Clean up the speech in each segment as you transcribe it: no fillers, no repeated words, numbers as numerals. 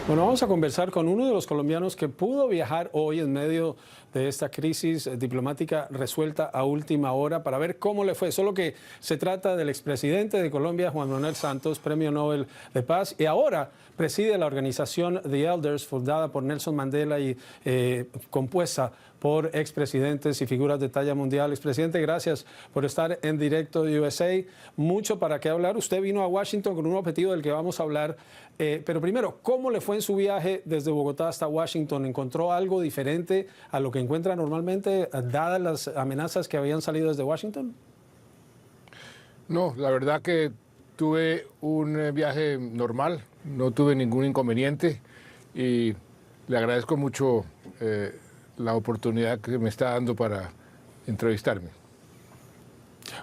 Bueno, vamos a conversar con uno de los colombianos que pudo viajar hoy en medio de esta crisis diplomática resuelta a última hora para ver cómo le fue. Solo que se trata del expresidente de Colombia, Juan Manuel Santos, Premio Nobel de Paz, y ahora preside la organización The Elders, fundada por Nelson Mandela y compuesta por expresidentes y figuras de talla mundial. Expresidente, gracias por estar en directo de USA. Mucho para qué hablar. Usted vino a Washington con un objetivo del que vamos a hablar. Pero primero, ¿cómo le fue en su viaje desde Bogotá hasta Washington? ¿Encontró algo diferente a lo que encuentra normalmente, dadas las amenazas que habían salido desde Washington? No, la verdad que tuve un viaje normal, no tuve ningún inconveniente y le agradezco mucho la oportunidad que me está dando para entrevistarme.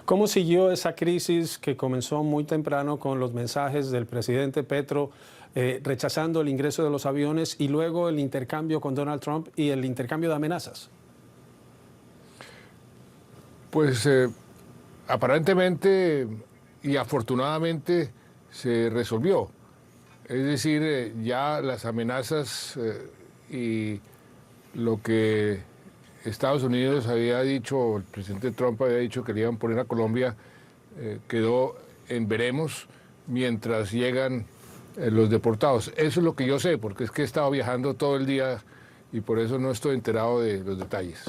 ¿Cómo siguió esa crisis que comenzó muy temprano con los mensajes del presidente Petro rechazando el ingreso de los aviones y luego el intercambio con Donald Trump y el intercambio de amenazas? Pues aparentemente y afortunadamente se resolvió. Es decir, ya las amenazas y lo que Estados Unidos había dicho, el presidente Trump había dicho que le iban a poner a Colombia, quedó en veremos mientras llegan los deportados. Eso es lo que yo sé, porque es que he estado viajando todo el día y por eso no estoy enterado de los detalles.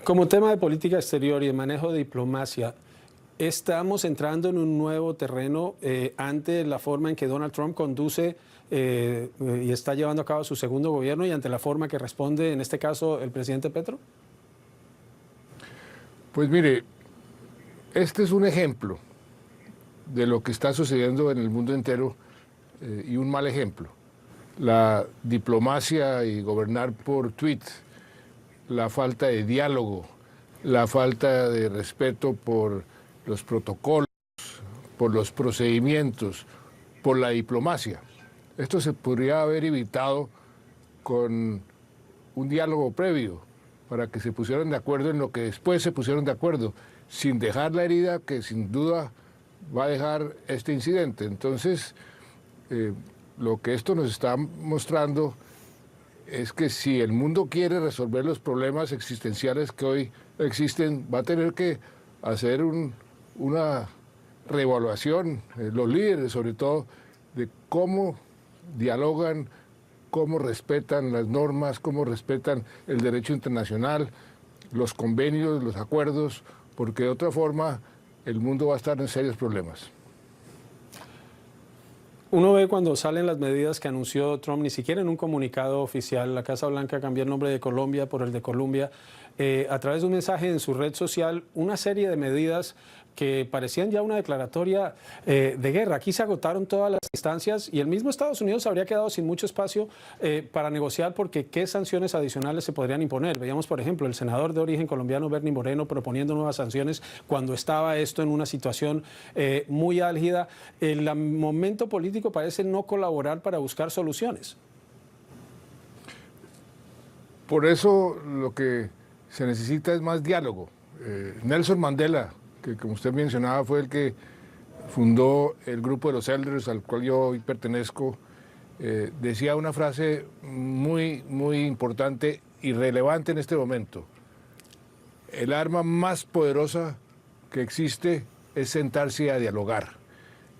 Como tema de política exterior y de manejo de diplomacia, estamos entrando en un nuevo terreno ante la forma en que Donald Trump conduce y está llevando a cabo su segundo gobierno y ante la forma que responde, en este caso, el presidente Petro? Pues mire, este es un ejemplo de lo que está sucediendo en el mundo entero y un mal ejemplo. La diplomacia y gobernar por tweets, la falta de diálogo, la falta de respeto por los protocolos, por los procedimientos, por la diplomacia. Esto se podría haber evitado con un diálogo previo para que se pusieran de acuerdo en lo que después se pusieron de acuerdo, sin dejar la herida que sin duda va a dejar este incidente. Entonces, lo que esto nos está mostrando es que si el mundo quiere resolver los problemas existenciales que hoy existen, va a tener que hacer una reevaluación, los líderes sobre todo, de cómo dialogan, cómo respetan las normas, cómo respetan el derecho internacional, los convenios, los acuerdos, porque de otra forma el mundo va a estar en serios problemas. Uno ve cuando salen las medidas que anunció Trump, ni siquiera en un comunicado oficial, la Casa Blanca cambió el nombre de Colombia por el de Colombia, a través de un mensaje en su red social, una serie de medidas que parecían ya una declaratoria de guerra. Aquí se agotaron todas las instancias y el mismo Estados Unidos habría quedado sin mucho espacio para negociar porque qué sanciones adicionales se podrían imponer. Veíamos, por ejemplo, el senador de origen colombiano Bernie Moreno proponiendo nuevas sanciones cuando estaba esto en una situación muy álgida. El momento político parece no colaborar para buscar soluciones. Por eso lo que se necesita es más diálogo. Nelson Mandela, que como usted mencionaba fue el que fundó el grupo de los Elders, al cual yo hoy pertenezco, decía una frase muy importante y relevante en este momento. El arma más poderosa que existe es sentarse a dialogar.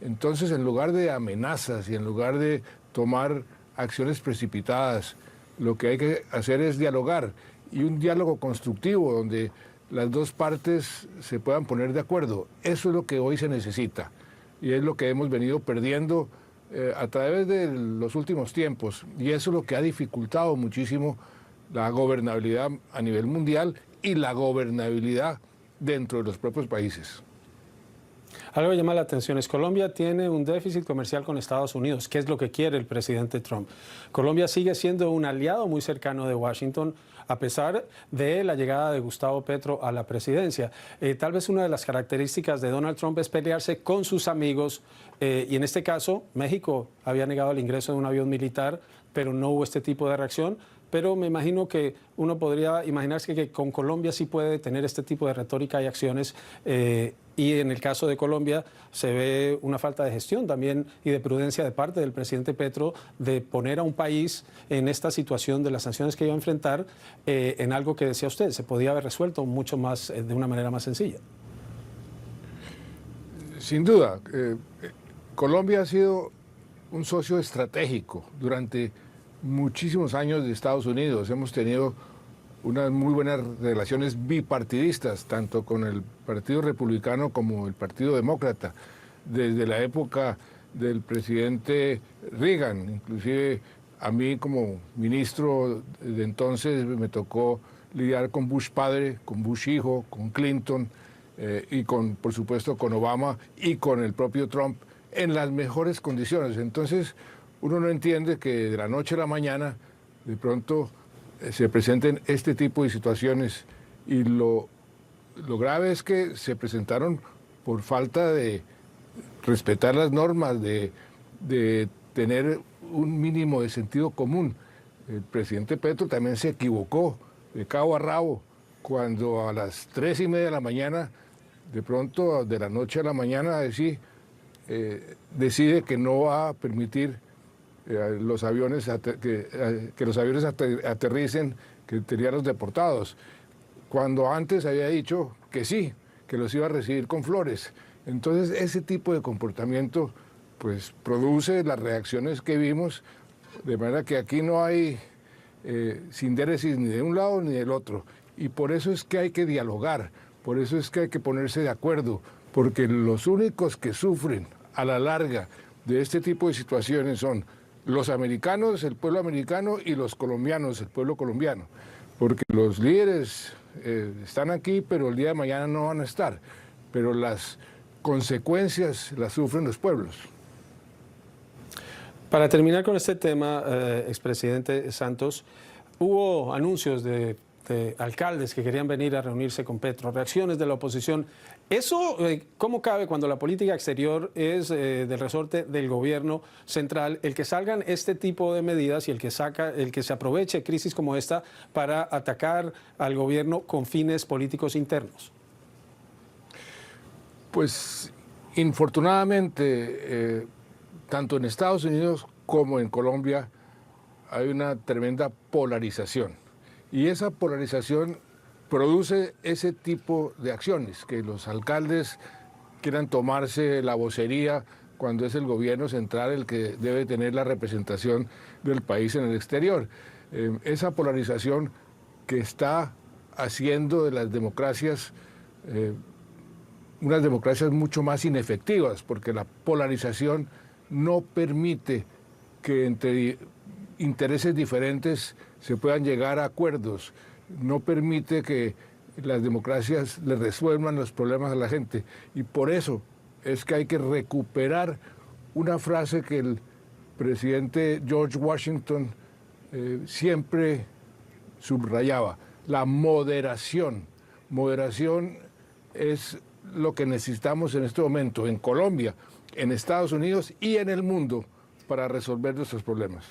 Entonces, en lugar de amenazas y en lugar de tomar acciones precipitadas, lo que hay que hacer es dialogar, y un diálogo constructivo donde las dos partes se puedan poner de acuerdo. Eso es lo que hoy se necesita y es lo que hemos venido perdiendo a través de los últimos tiempos, y eso es lo que ha dificultado muchísimo la gobernabilidad a nivel mundial y la gobernabilidad dentro de los propios países. Algo que llama la atención es Colombia tiene un déficit comercial con Estados Unidos, que es lo que quiere el presidente Trump. Colombia sigue siendo un aliado muy cercano de Washington, a pesar de la llegada de Gustavo Petro a la presidencia. Tal vez una de las características de Donald Trump es pelearse con sus amigos, y en este caso México había negado el ingreso de un avión militar, pero no hubo este tipo de reacción. pero me imagino que uno podría imaginarse que con Colombia sí puede tener este tipo de retórica y acciones. Y en el caso de Colombia se ve una falta de gestión también y de prudencia de parte del presidente Petro de poner a un país en esta situación de las sanciones que iba a enfrentar en algo que decía usted, se podía haber resuelto mucho más, de una manera más sencilla. Sin duda, Colombia ha sido un socio estratégico durante muchísimos años de Estados Unidos. Hemos tenido unas muy buenas relaciones bipartidistas, tanto con el Partido Republicano como el Partido Demócrata, desde la época del presidente Reagan. Inclusive a mí como ministro de entonces me tocó lidiar con Bush padre, con Bush hijo, con Clinton y con, por supuesto, con Obama y con el propio Trump en las mejores condiciones. Entonces uno no entiende que de la noche a la mañana de pronto se presenten este tipo de situaciones, y lo grave es que se presentaron por falta de respetar las normas, de tener un mínimo de sentido común. El presidente Petro también se equivocó de cabo a rabo cuando a las 3:30 de la mañana, de pronto de la noche a la mañana, decide que no va a permitir los aviones que los aviones aterricen, que tenían los deportados, cuando antes había dicho que sí, que los iba a recibir con flores. Entonces ese tipo de comportamiento pues produce las reacciones que vimos, de manera que aquí no hay sindéresis ni de un lado ni del otro, y por eso es que hay que dialogar, por eso es que hay que ponerse de acuerdo, porque los únicos que sufren a la larga de este tipo de situaciones son los americanos, el pueblo americano, y los colombianos, el pueblo colombiano, porque los líderes están aquí, pero el día de mañana no van a estar, pero las consecuencias las sufren los pueblos. Para terminar con este tema, expresidente Santos, hubo anuncios de alcaldes que querían venir a reunirse con Petro, reacciones de la oposición. ¿Eso cómo cabe cuando la política exterior es del resorte del gobierno central, el que salgan este tipo de medidas y el que se aproveche crisis como esta para atacar al gobierno con fines políticos internos? Pues infortunadamente, tanto en Estados Unidos como en Colombia hay una tremenda polarización, y esa polarización produce ese tipo de acciones, que los alcaldes quieran tomarse la vocería cuando es el gobierno central el que debe tener la representación del país en el exterior. Esa polarización que está haciendo de las democracias unas democracias mucho más inefectivas, porque la polarización no permite que entre intereses diferentes se puedan llegar a acuerdos, no permite que las democracias le resuelvan los problemas a la gente, y por eso es que hay que recuperar una frase que el presidente George Washington siempre subrayaba: la moderación. Moderación es lo que necesitamos en este momento en Colombia, en Estados Unidos y en el mundo para resolver nuestros problemas.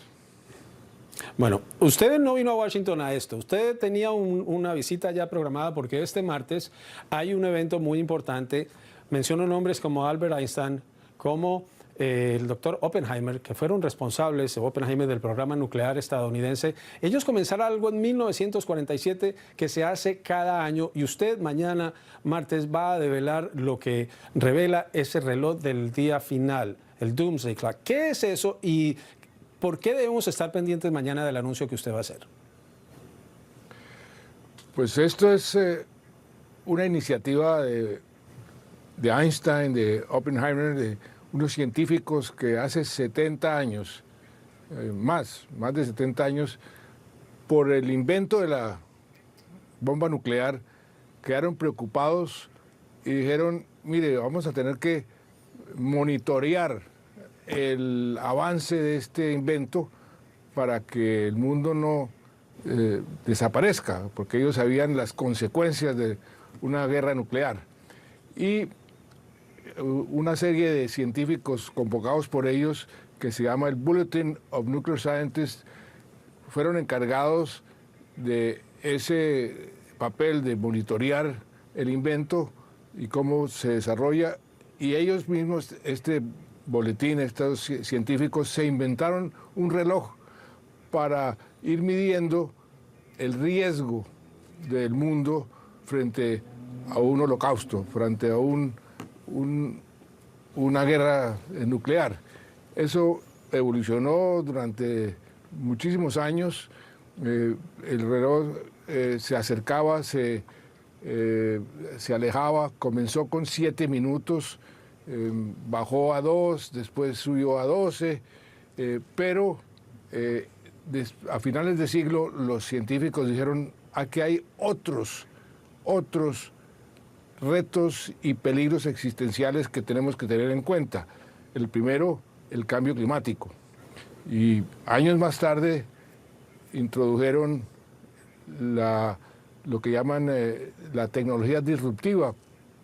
Bueno, usted no vino a Washington a esto, usted tenía una visita ya programada, porque este martes hay un evento muy importante. Menciono nombres como Albert Einstein, como el doctor Oppenheimer, que fueron responsables, Oppenheimer, del programa nuclear estadounidense. Ellos comenzaron algo en 1947 que se hace cada año, y usted mañana, martes, va a develar lo que revela ese reloj del día final, el Doomsday Clock. ¿Qué es eso y por qué debemos estar pendientes mañana del anuncio que usted va a hacer? Pues esto es una iniciativa de Einstein, de Oppenheimer, de unos científicos que hace 70 años, más de 70 años, por el invento de la bomba nuclear, quedaron preocupados y dijeron: mire, vamos a tener que monitorear el avance de este invento para que el mundo no desaparezca, porque ellos sabían las consecuencias de una guerra nuclear. Y una serie de científicos convocados por ellos, que se llama el Bulletin of Nuclear Scientists, fueron encargados de ese papel de monitorear el invento y cómo se desarrolla, y ellos mismos, este boletín, estos científicos, se inventaron un reloj para ir midiendo el riesgo del mundo frente a un holocausto, frente a una guerra nuclear. Eso evolucionó durante muchísimos años. El reloj se acercaba, se alejaba, comenzó con 7 minutos, bajó a 2, después subió a 12, pero a finales de siglo los científicos dijeron: aquí hay otros retos y peligros existenciales que tenemos que tener en cuenta. El primero, el cambio climático. Y años más tarde introdujeron lo que llaman la tecnología disruptiva,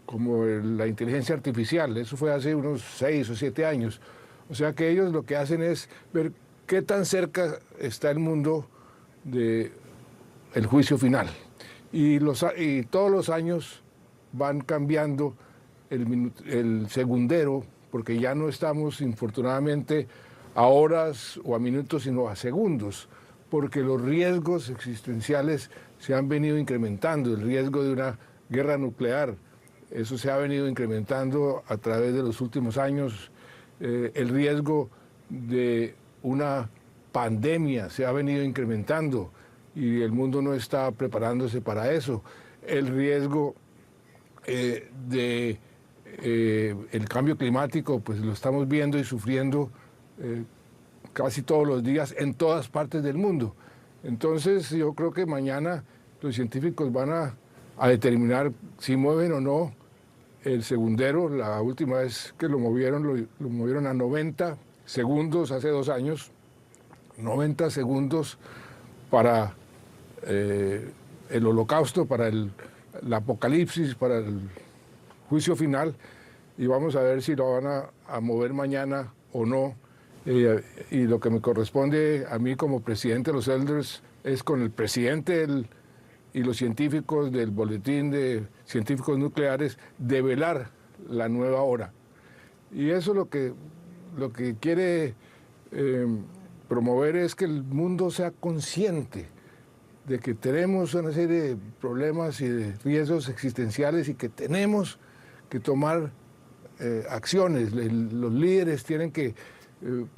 como la inteligencia artificial. Eso fue hace unos 6 o 7 años. O sea que ellos lo que hacen es ver qué tan cerca está el mundo del juicio final. Y todos los años van cambiando el segundero, porque ya no estamos, infortunadamente, a horas o a minutos, sino a segundos, porque los riesgos existenciales se han venido incrementando. El riesgo de una guerra nuclear, eso se ha venido incrementando a través de los últimos años. El riesgo de una pandemia se ha venido incrementando y el mundo no está preparándose para eso. El riesgo el cambio climático, pues lo estamos viendo y sufriendo casi todos los días en todas partes del mundo. Entonces yo creo que mañana los científicos van a determinar si mueven o no el segundero. La última vez que lo movieron a 90 segundos hace 2 años, 90 segundos para el holocausto, para el apocalipsis, para el juicio final, y vamos a ver si lo van a mover mañana o no. Y lo que me corresponde a mí como presidente de los Elders es con el presidente y los científicos del Boletín de Científicos Nucleares develar la nueva hora. Y eso lo que quiere promover es que el mundo sea consciente de que tenemos una serie de problemas y de riesgos existenciales y que tenemos que tomar acciones. Los líderes tienen que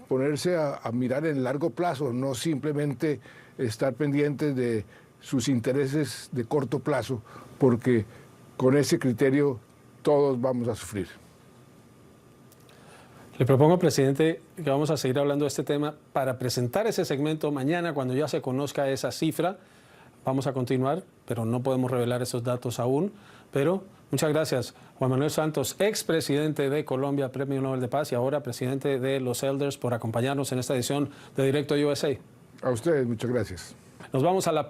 ponerse a mirar en largo plazo, no simplemente estar pendientes de sus intereses de corto plazo, porque con ese criterio todos vamos a sufrir. Le propongo, presidente, que vamos a seguir hablando de este tema para presentar ese segmento mañana cuando ya se conozca esa cifra. Vamos a continuar, pero no podemos revelar esos datos aún. Pero muchas gracias, Juan Manuel Santos, expresidente de Colombia, Premio Nobel de Paz, y ahora presidente de los Elders, por acompañarnos en esta edición de Directo USA. A ustedes, muchas gracias. Nos vamos a la pausa.